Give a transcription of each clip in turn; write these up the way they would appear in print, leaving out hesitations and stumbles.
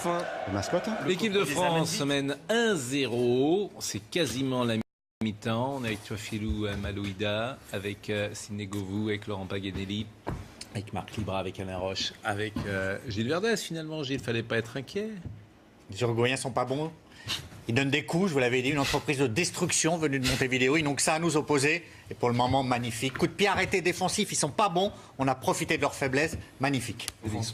fin. Mascotte. L'équipe de France mène 1-0. C'est quasiment la mi-temps. On est avec toi, Philou Malouida, avec Sidney Govou, avec Laurent Paganelli, avec Marc Libra, avec Alain Roche, avec Gilles Verdès. Finalement, Gilles, fallait pas être inquiet. Les Uruguayens sont pas bons. Ils donnent des coups, je vous l'avais dit, une entreprise de destruction venue de Montevideo. Ils n'ont que ça à nous opposer. Et pour le moment, magnifique. Coup de pied arrêté défensif, ils sont pas bons. On a profité de leur faiblesse. Magnifique.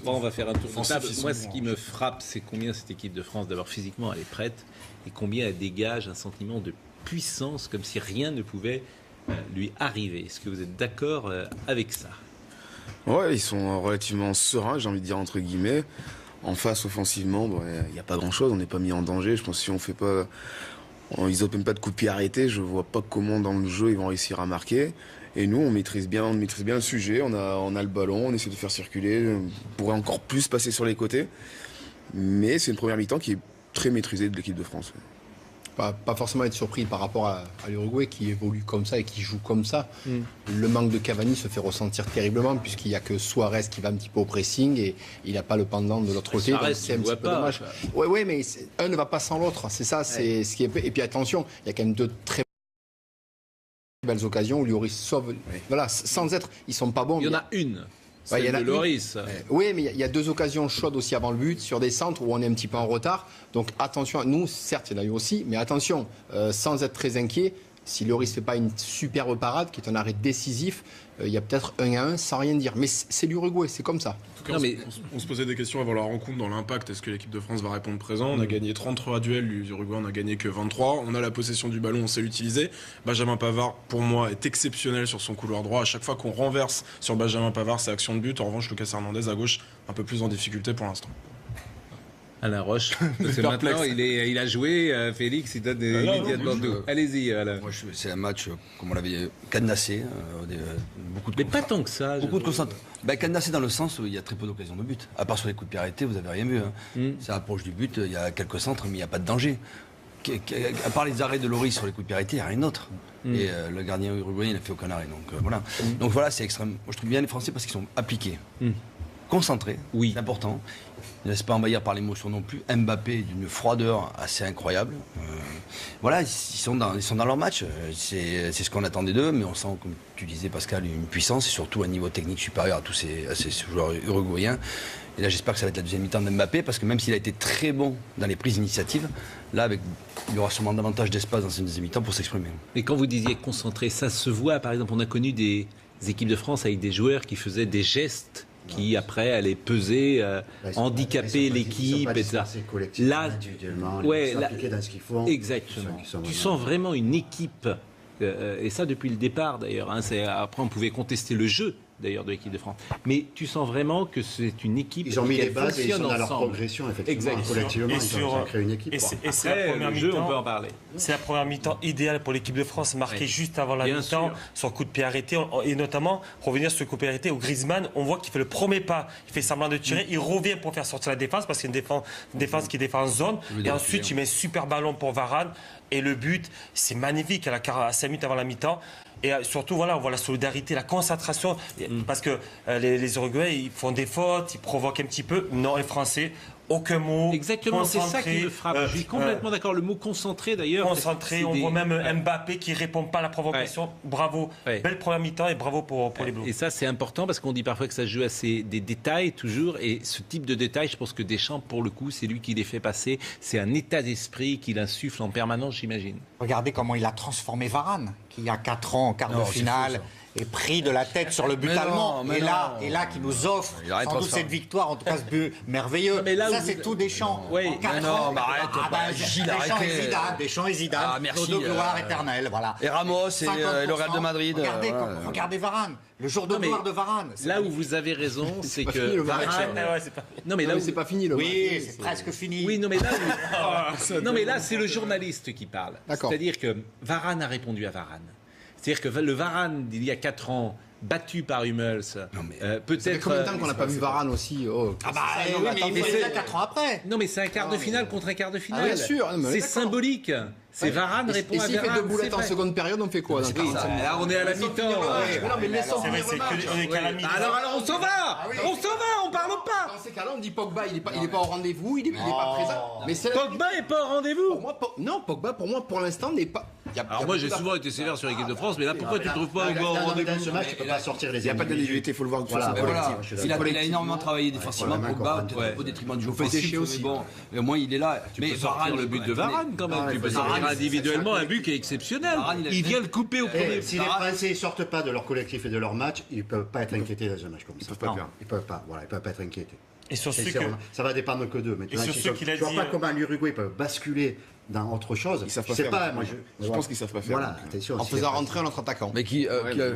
On va faire un tour de table. Moi, ce qui me frappe, c'est combien cette équipe de France, d'abord physiquement, elle est prête, et combien elle dégage un sentiment de puissance, comme si rien ne pouvait lui arriver. Est-ce que vous êtes d'accord avec ça? Ouais, ils sont relativement sereins, j'ai envie de dire entre guillemets. En face, offensivement, il n'y a pas grand-chose, on n'est pas mis en danger. Je pense que si on fait pas, ils n'open pas de coups de pied arrêtés, je vois pas comment dans le jeu ils vont réussir à marquer. Et nous, on maîtrise bien le sujet, on a le ballon, on essaie de faire circuler, on pourrait encore plus passer sur les côtés. Mais c'est une première mi-temps qui est très maîtrisée de l'équipe de France. Pas forcément être surpris par rapport à l'Uruguay qui évolue comme ça et qui joue comme ça. Le manque de Cavani se fait ressentir terriblement puisqu'il n'y a que Suarez qui va un petit peu au pressing et il n'a pas le pendant de l'autre côté. Suarez, c'est un petit peu dommage. Oui, mais un ne va pas sans l'autre. C'est ça, c'est ce qui est. Et puis attention, il y a quand même deux très belles occasions où Lloris sauve. Voilà, sans être, ils sont pas bons. Il y en a une. Celle de Lloris. Oui, mais il y a deux occasions chaudes aussi avant le but, sur des centres où on est un petit peu en retard. Donc attention, nous, certes, il y en a eu aussi, mais attention, sans être très inquiet, si Lloris ne fait pas une superbe parade, qui est un arrêt décisif, il y a peut-être 1-1 sans rien dire. Mais c'est l'Uruguay, c'est comme ça. En tout cas, on se posait des questions avant la rencontre dans l'impact. Est-ce que l'équipe de France va répondre présent? On a gagné 33 duels, l'Uruguay on a gagné que 23. On a la possession du ballon, on sait l'utiliser. Benjamin Pavard, pour moi, est exceptionnel sur son couloir droit. À chaque fois qu'on renverse sur Benjamin Pavard, c'est action de but. En revanche, Lucas Hernandez à gauche, un peu plus en difficulté pour l'instant. Alain Roche, parce que maintenant il a joué, Félix, il donne immédiatement d'eau. Allez-y, Alain. Moi, c'est un match, comme on l'avait cadenassé, beaucoup de. Mais pas tant que ça. Beaucoup de concentration. Cadenassé dans le sens où il y a très peu d'occasions de but. À part sur les coups de pied arrêtés, vous n'avez rien vu. Ça approche du but, il y a quelques centres, mais il n'y a pas de danger. À part les arrêts de Lloris sur les coups de pied arrêtés, il n'y a rien d'autre. Et le gardien uruguayen n'a fait aucun arrêt. Donc voilà, c'est extrême. Moi, je trouve bien les Français parce qu'ils sont appliqués. Concentrés, c'est important. Ils ne laissent pas envahir par l'émotion non plus. Mbappé d'une froideur assez incroyable. Voilà, ils sont dans leur match. C'est ce qu'on attendait d'eux, mais on sent, comme tu disais Pascal, une puissance et surtout un niveau technique supérieur à tous ces joueurs uruguayens. Et là, j'espère que ça va être la deuxième mi-temps de Mbappé, parce que même s'il a été très bon dans les prises d'initiative, là, il y aura sûrement davantage d'espace dans cette deuxième mi-temps pour s'exprimer. Mais quand vous disiez concentré, ça se voit. Par exemple, on a connu des équipes de France avec des joueurs qui faisaient des gestes qui après allaient peser, handicaper l'équipe, etc. Là, dans ce qu'ils font. Exactement. Tu sens vraiment une équipe, et ça depuis le départ d'ailleurs. Après, on pouvait contester le jeu d'ailleurs de l'équipe de France, mais tu sens vraiment que c'est une équipe. Ils ont mis les bases et ils sont dans ensemble. leur progression, effectivement. Exactement. Collectivement, ils ont créé une équipe. Et c'est Après, la première le jeu, mi-temps. on peut en parler. C'est la première mi-temps idéale pour l'équipe de France, marquée juste avant la mi-temps, sûr. sur coup de pied arrêté, et notamment revenir sur ce coup de pied arrêté où Griezmann, on voit qu'il fait le premier pas, il fait semblant de tirer, il revient pour faire sortir la défense parce qu'il y a une défense qui défend en zone, et ensuite il met un super ballon pour Varane, et le but, c'est magnifique à 5 minutes avant la mi-temps. Et surtout, voilà, on voit la solidarité, la concentration, parce que les Uruguayens, ils font des fautes, ils provoquent un petit peu. Non, les Français, aucun mot. Exactement, c'est ça qui me frappe. Je suis complètement d'accord. Le mot concentré, d'ailleurs. Concentré, on voit même Mbappé qui ne répond pas à la provocation. Ouais. Bravo. Ouais. Belle première mi-temps et bravo pour les Bleus. Et ça, c'est important parce qu'on dit parfois que ça se joue à des détails, toujours. Et ce type de détails, je pense que Deschamps, pour le coup, c'est lui qui les fait passer. C'est un état d'esprit qu'il insuffle en permanence, j'imagine. Regardez comment il a transformé Varane, qui il y a 4 ans, en quart de finale, est pris de la tête sur le but allemand. Et là, qui nous offre sans doute cette victoire, en tout cas ce but merveilleux. Ça, c'est tout Deschamps. Oui, Deschamps et Zidane. Merci. Nos deux gloires éternelles. Voilà. Et Ramos et le Real de Madrid. Regardez Varane. Le jour de gloire de Varane. Là où vous avez raison, c'est que Varane. Non, mais là où c'est pas fini le match. Oui, c'est presque fini. Oui, non, mais là, c'est le journaliste qui parle. C'est-à-dire que Varane a répondu à Varane. C'est-à-dire que le Varane d'il y a 4 ans battu par Hummels. Peut-être. Ça fait combien de temps qu'on n'a pas vu Varane aussi Ah bah oui, mais il est là 4 ans après. Non, mais c'est un quart de finale contre un quart de finale. bien sûr, non, mais C'est d'accord. symbolique. C'est Varane répond Et à s'il fait Varane. deux boulettes c'est en vrai. seconde période, on fait quoi dans Oui, 45 minutes là, on est à la mi-temps. Mais non, mais laissons C'est vrai, finir c'est le match. que on est qu'à la mi-temps. Alors, on s'en va. On s'en va, on parle pas. Dans ces cas-là, on dit Pogba, il est pas au rendez-vous, il est pas présent. Mais c'est Pogba est pas au rendez-vous. pour moi, non, Pogba, pour moi, pour l'instant, n'est pas. Alors moi, j'ai souvent été sévère sur l'équipe de France, mais là, pourquoi tu ne trouves pas Pogba au Dans rendez-vous ce match, tu peux pas sortir les Il n'y a pas d'individualité, il faut le voir de façon Et voilà. collective. Il a énormément travaillé défensivement, Ouais, Pogba, ouais. peut-être au détriment du jeu Faut offensif, sécher aussi. mais bon, au moins il est là. Tu peux sortir le but de Varane quand même. Tu peux sortir individuellement un but qui est exceptionnel. Varane, Il vient le couper au premier. Si les Français ne sortent pas de leur collectif et de leur match, ils ne peuvent pas être inquiétés dans un match comme ça. Ils peuvent pas Non, perdre. ils peuvent pas. Voilà, ils peuvent pas être inquiétés. Et sur C'est ceux sûr, que. ça va dépendre que d'eux. Maintenant, sur s'ils ceux sont- qu'il a je vois dit, pas comment l'Uruguay peut basculer dans autre chose. Ils savent Je pas sais faire. pas, Je pense qu'ils savent pas faire. Voilà, attention. En si faisant les- rentrer notre attaquant. Mais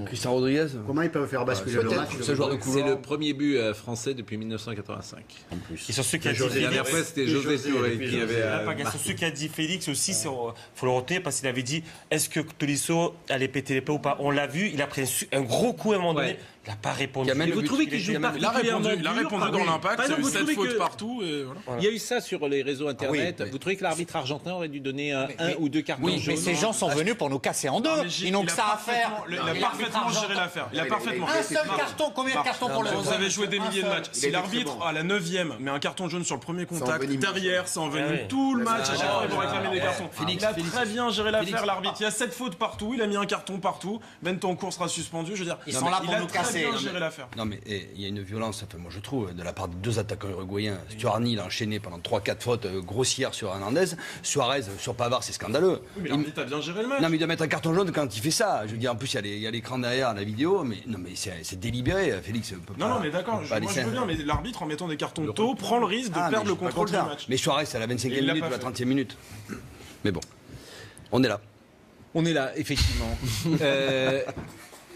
Christian Rodriguez Comment ils peuvent faire basculer le match ce joueur de C'est couloir. le premier but français depuis 1985. en plus. Et sur ceux qui a dit La dernière Félix. fois, c'était José Touré qui avait. Sur ce qu'a dit Félix aussi, faut le retenir parce qu'il avait dit est-ce que Tolisso allait péter les plombs ou pas. On l'a vu, il a pris un gros coup à un moment donné. Ouais. Il n'a pas répondu. Qui amène Et le vous but. trouvez qu'il joue Il a particulièrement répondu, dur dans l'impact, Par il y a exemple, eu vous 7 trouvez fautes que- partout. Et voilà. Il y a eu ça sur les réseaux internet. oui. Vous trouvez que l'arbitre argentin aurait dû donner un ou deux cartons Oui, mais jaunes ces gens sont venus pour nous casser en deux. Ils n'ont que ça à faire. Il a parfaitement géré l'affaire. Il a parfaitement. Un seul carton, combien de cartons pour le Vous avez joué des milliers de matchs. Si été l'arbitre très bon. à la 9e met un carton jaune sur le premier contact, envenime. derrière ça envenime Ah oui. tout le match. À chaque fois, ils vont réclamer des cartons. Félix, Il a Félix. très bien géré l'affaire, l'arbitre. Il y a 7 fautes partout, il a mis un carton partout. Bentoncourt sera suspendu. Je veux dire, Ils sont là il pour a nous très casser. bien géré l'affaire. Non mais il y a une violence, enfin, moi je trouve, de la part de deux attaquants uruguayens. Stuarni, il a enchaîné pendant 3-4 fautes grossières sur Hernandez. Suarez sur Pavard, c'est scandaleux. Oui, mais l'arbitre a bien géré le match. Non mais il doit mettre un carton jaune quand il fait ça. Je veux dire, en plus il y a l'écran derrière la vidéo, mais non mais c'est délibéré. Félix peut Non, pas- non, mais d'accord, peut pas moi je laisser veux un- bien, mais l'arbitre en mettant des cartons tôt prend le risque de Ah, mais perdre je le suis pas contrôle du contraire. match. Mais Suarez, c'est à la 25e Et il l'a minute pas ou à la fait. 30e minute. Mais bon, on est là. On est là, effectivement.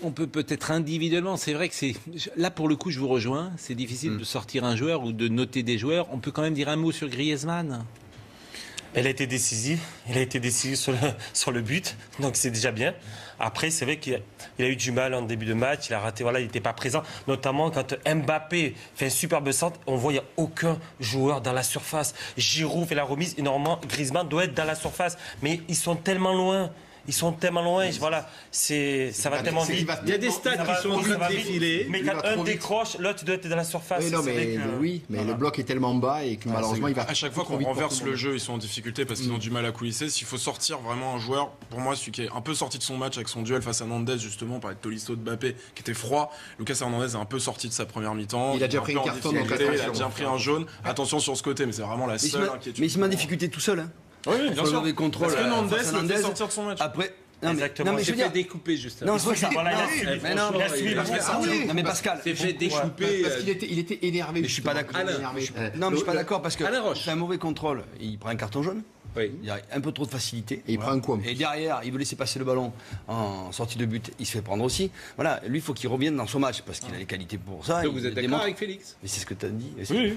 On peut peut-être individuellement, c'est vrai que c'est... Là, pour le coup, je vous rejoins. C'est difficile de sortir un joueur ou de noter des joueurs. On peut quand même dire un mot sur Griezmann. Elle a été décisive. Il a été décisif sur le but. Donc c'est déjà bien. Après, c'est vrai qu'il a eu du mal en début de match. Il a raté, voilà, il n'était pas présent. Notamment quand Mbappé fait un superbe centre, on voit qu'il n'y a aucun joueur dans la surface. Giroud fait la remise. Et normalement, Griezmann doit être dans la surface. Mais ils sont tellement loin. Ils sont tellement loin. Voilà, ça va tellement vite. Il y a des stats qui sont en train de défiler. Mais Il va quand trop un vite. décroche, l'autre doit être dans la surface. Oui, non, C'est vrai mais, que- oui, mais voilà. le bloc est tellement bas et que malheureusement, il va. À chaque fois trop qu'on vite pour renverse tout le monde. jeu, ils sont en difficulté parce qu'ils ont du mal à coulisser. S'il faut sortir vraiment un joueur, pour moi, celui qui est un peu sorti de son match avec son duel face à Hernandez, justement, on parlait de Tolisso, de Mbappé, qui était froid. Lucas Hernandez est un peu sorti de sa première mi-temps. Il a déjà est pris peu un en carton difficulté, dans le il a quatrième. déjà pris un jaune. Attention sur ce côté, mais c'est vraiment la seule inquiétude. Mais il se met en difficulté tout seul. Hein. Oui, oui, bien Faut sûr. lever le contrôle, Parce que face à Hernandez l'a fait Hernandez. sortir de son match. Après, non, Exactement. mais je C'est veux fait dire, découper, justement. non, c'est pas ça. Voilà, il a Non, suivi. mais non, Il a suivi. il a fait ça. Non, mais Pascal, C'est fait découper. Parce qu'il était énervé. Mais je suis pas justement. d'accord. Il était énervé. non, mais je suis pas d'accord parce que Alain Roche. c'est un mauvais contrôle. Il prend un carton jaune. Oui. Il y a un peu trop de facilité. Et il prend un coup, en Et plus. derrière, il veut laisser passer le ballon en sortie de but. Il se fait prendre aussi. Voilà, lui, il faut qu'il revienne dans son match parce qu'il a les qualités pour ça. Donc il vous êtes d'accord démontre. avec Félix? Mais c'est ce que tu as dit. Oui.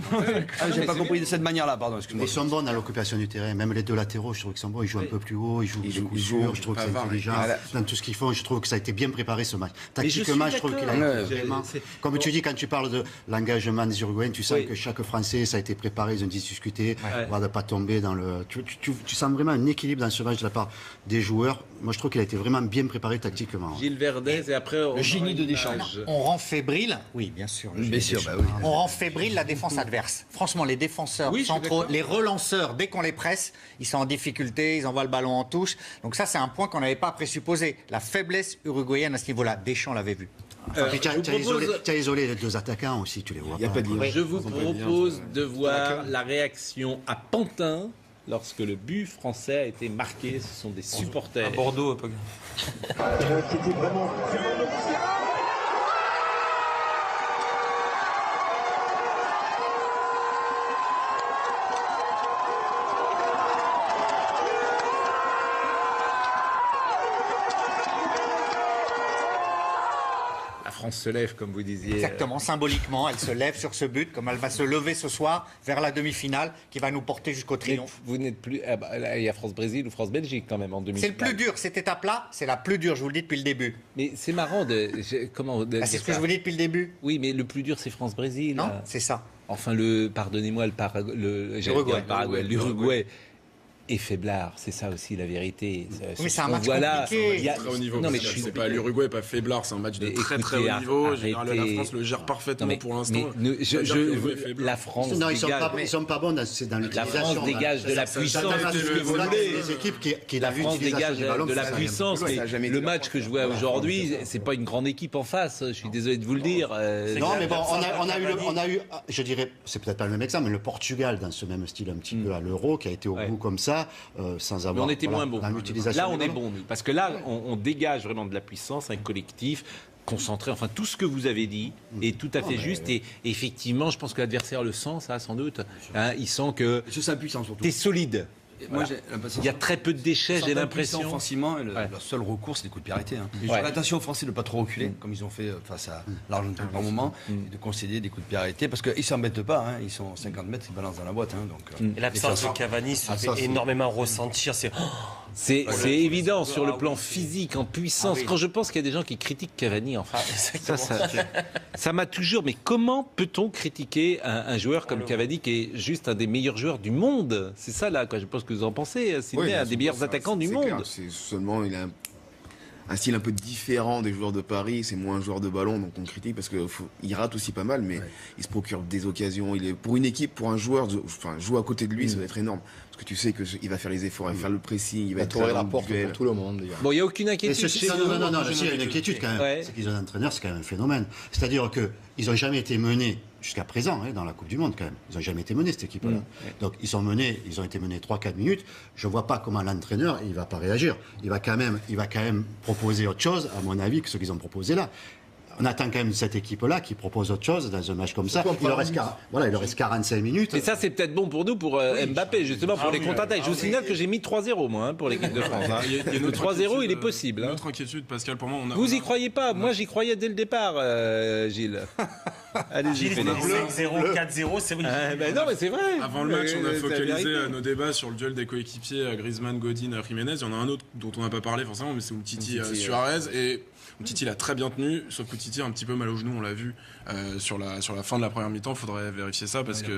Ah, j'ai pas compris de cette manière-là, pardon, excuse-moi. Ils sont bons dans l'occupation du terrain. Même les deux latéraux, je trouve qu'ils sont bons. Ils jouent un peu plus haut, ils jouent coup sûr. Je trouve que c'est Pavard, intelligent. Dans tout ce qu'ils font, je trouve que ça a été bien préparé ce match. Mais je suis Tactiquement, je trouve qu'il a d'accord. été vraiment. C'est- Comme tu dis, quand tu parles de l'engagement des Uruguayens, tu sens Oui. que chaque Français, ça a été préparé, ils ont discuté, Ouais. voire de ne pas tomber dans le. Tu sens vraiment un équilibre dans ce match de la part des joueurs. Moi, je trouve qu'il a été vraiment bien préparé tactiquement. Gilles Verdez et après... Le génie de Deschamps. On rend fébrile. Oui, bien sûr. Bien sûr, bah oui. On rend fébrile la défense adverse. Franchement, les défenseurs Oui, je suis centraux, d'accord. les relanceurs, dès qu'on les presse, ils sont en difficulté, ils envoient le ballon en touche. Donc ça, c'est un point qu'on n'avait pas présupposé. La faiblesse uruguayenne à ce niveau-là, Deschamps l'avait vu. Puis tu je vous propose- as isolé les deux attaquants aussi, tu les vois Il n'y a pas. pas de lien. Je vous Ils ont pas de lien, propose ça. de voir la réaction à Pantin lorsque le but français a été marqué. Ce sont des supporters. À Bordeaux, pas- La France se lève, comme vous disiez. Exactement, symboliquement, elle se lève sur ce but, comme elle va se lever ce soir vers la demi-finale qui va nous porter jusqu'au triomphe. Vous n'êtes plus. Là, il y a France-Brésil ou France-Belgique quand même en demi. C'est le plus dur, cette étape-là, c'est la plus dure, je vous le dis depuis le début. Mais c'est marrant de. C'est ce que je vous dis depuis le début. Oui, mais le plus dur, c'est France-Brésil. Non, c'est ça. Enfin, pardonnez-moi, l'Uruguay est faiblard, c'est ça aussi la vérité. Mais c'est un match compliqué. Très haut niveau. Non, mais c'est pas l'Uruguay, pas faiblard, c'est un match de très très haut niveau. Général, la France le gère parfaitement pour l'instant. La France. Non, ils sont pas bons dans l'utilisation. La France dégage de la puissance. Les équipes qui La France dégage de la puissance. Mais le match que je vois aujourd'hui, c'est pas une grande équipe en face. Je suis désolé de vous le dire. Non, mais bon, on a eu, je dirais, c'est peut-être pas le même exemple, mais le Portugal dans ce même style un petit peu à l'Euro, qui a été au bout comme ça. Sans avoir. Mais on était moins bon. Là, on est bon, nous. Parce que là, on dégage vraiment de la puissance, un collectif concentré. Enfin, tout ce que vous avez dit est tout à fait juste. Et effectivement, je pense que l'adversaire le sent, ça, sans doute. Hein, il sent que C'est sa puissance surtout. tu es solide. Moi, Voilà. Il y a très peu de déchets, j'ai l'impression. Offensivement, le seul recours, c'est des coups de pied arrêtés. Attention aux Français de ne pas trop reculer, comme ils ont fait face à l'Argentine par moment, et de concéder des coups de pied arrêtés, parce qu'ils ne s'embêtent pas, hein, ils sont 50 mètres, ils balancent dans la boîte. Hein, donc, Et l'absence de Cavani se fait énormément ressentir. C'est évident sur le plan physique, en puissance. Quand je pense qu'il y a des gens qui critiquent Cavani, enfin, ça m'a toujours. Mais comment peut-on critiquer un joueur comme Cavani, qui est juste un des meilleurs joueurs du monde? C'est ça là, quoi. Je pense que vous en pensez. Sidney, un des meilleurs attaquants du monde. Clair, c'est seulement il a un style un peu différent des joueurs de Paris. C'est moins un joueur de ballon, donc on critique parce qu'il rate aussi pas mal, mais il se procure des occasions. Il est pour une équipe, pour un joueur, jouer à côté de lui, ça va être énorme. Parce que tu sais qu'il va faire les efforts, il va faire le pressing, il va être tourner la porte pour tout le monde. Bon, il n'y a aucune inquiétude. Non, il y a une inquiétude quand même. C'est qu'ils ont un entraîneur, c'est quand même un phénomène. C'est-à-dire qu'ils n'ont jamais été menés jusqu'à présent dans la Coupe du Monde quand même. Ils n'ont jamais été menés, cette équipe-là. Donc ils ont été menés 3-4 minutes. Je ne vois pas comment l'entraîneur, il ne va pas réagir. Il va quand même proposer autre chose, à mon avis, que ce qu'ils ont proposé là. On attend quand même cette équipe-là qui propose autre chose dans un match comme ça. Il leur reste 45 minutes. Et ça, c'est peut-être bon pour nous, pour Mbappé, justement, pour les contre-attaques. Je vous signale que j'ai mis 3-0, moi, pour l'équipe de France. Le 3-0, il est possible. Notre inquiétude, Pascal, pour moi, vous y croyez pas? Moi, j'y croyais dès le départ, Gilles. Allez-y, 5-0, 4-0, c'est vrai. Non, mais c'est vrai. Avant le match, on a focalisé nos débats sur le duel des coéquipiers Griezmann, Godin, Jiménez. Il y en a un autre dont on n'a pas parlé forcément, mais c'est Umtiti, Suarez. Et Umtiti l'a très bien tenu, sauf que Umtiti a un petit peu mal au genou, on l'a vu sur la fin de la première mi-temps. Il faudrait vérifier ça parce que.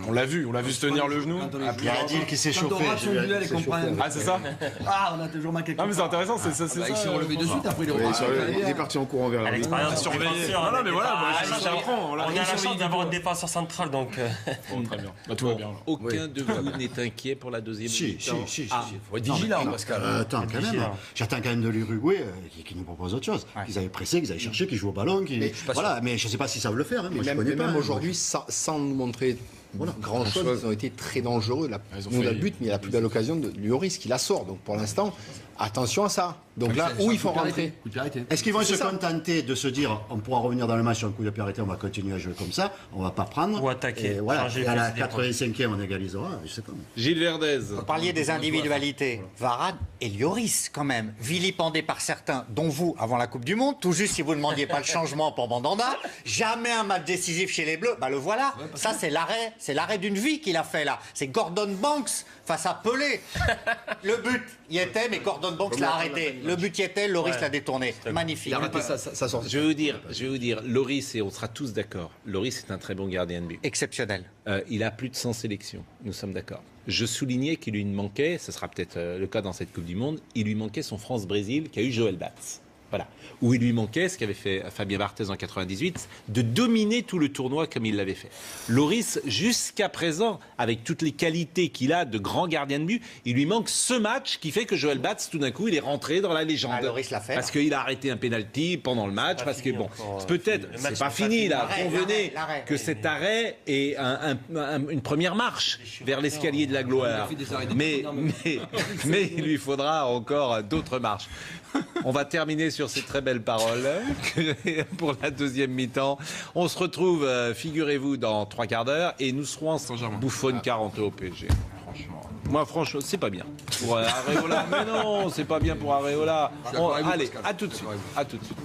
On l'a vu se tenir le genou. Il y a Adil qui s'est chauffé. Ah, c'est ça? Ah, on a toujours manqué. Ah, mais c'est intéressant, c'est ça. Il s'est relevé de suite, après il est parti en courant vers la ligne. Surveiller. Non, mais voilà, j'apprends. On a la chance d'avoir une défenseur centrale, donc. Très bien. Tout va bien. Aucun de vous n'est inquiet pour la deuxième mi-temps. Si. Il faut être vigilant, Pascal. Attends, quand même. J'attends quand même de l'Uruguay qui nous propose autre chose. Qu'ils avaient pressé, qu'ils avaient cherché, qu'ils jouent au ballon. Voilà, mais je ne sais pas s'ils savent le faire. Moi, je connais pas. Même aujourd'hui, sans nous montrer grand chose, ils ont été très dangereux. Nous, on a le but, mais il y a la plus belle occasion de Lloris qui la sort. Donc pour l'instant, attention à ça. Donc là, où ils font rentrer. Est-ce qu'ils vont se contenter de se dire on pourra revenir dans le match sur un coup de pied arrêté, on va continuer à jouer comme ça, on va pas prendre. Ou attaquer. Et voilà. Et à la 85e, on égalisera. Je sais pas. Gilles Verdez. Vous parliez des individualités. Varane et Lloris, quand même, vilipendés par certains, dont vous, avant la Coupe du Monde. Tout juste, si vous ne demandiez pas le changement pour Mandanda. Jamais un match décisif chez les Bleus. Bah, le voilà. Ça, c'est l'arrêt d'une vie qu'il a fait, là. C'est Gordon Banks face à Pelé. Le but y était, mais Gordon Banks l'a arrêté. Le but y était, Lloris l'a détourné. Magnifique. Je vais vous dire, Lloris, et on sera tous d'accord, Lloris est un très bon gardien de but. Exceptionnel. Il a plus de 100 sélections, nous sommes d'accord. Je soulignais qu'il lui manquait, ce sera peut-être le cas dans cette Coupe du Monde, il lui manquait son France-Brésil qu'a eu Joël Batz. Voilà. Où il lui manquait, ce qu'avait fait Fabien Barthez en 98, de dominer tout le tournoi comme il l'avait fait. Lloris, jusqu'à présent, avec toutes les qualités qu'il a de grand gardien de but, il lui manque ce match qui fait que Joël Batz, tout d'un coup, il est rentré dans la légende. Lloris l'a fait. Parce qu'il a arrêté un penalty pendant le match, parce que bon, peut-être, c'est pas fini là, convenez que cet arrêt est une première marche vers l'escalier de la gloire. Mais il lui faudra encore d'autres marches. On va terminer sur ces très belles paroles pour la deuxième mi-temps. On se retrouve, figurez-vous, dans 3 quarts d'heure et nous serons en bouffonne 40 au PSG. Franchement, c'est pas bien pour Areola. Mais non, c'est pas bien pour Areola. Allez, à tout de suite.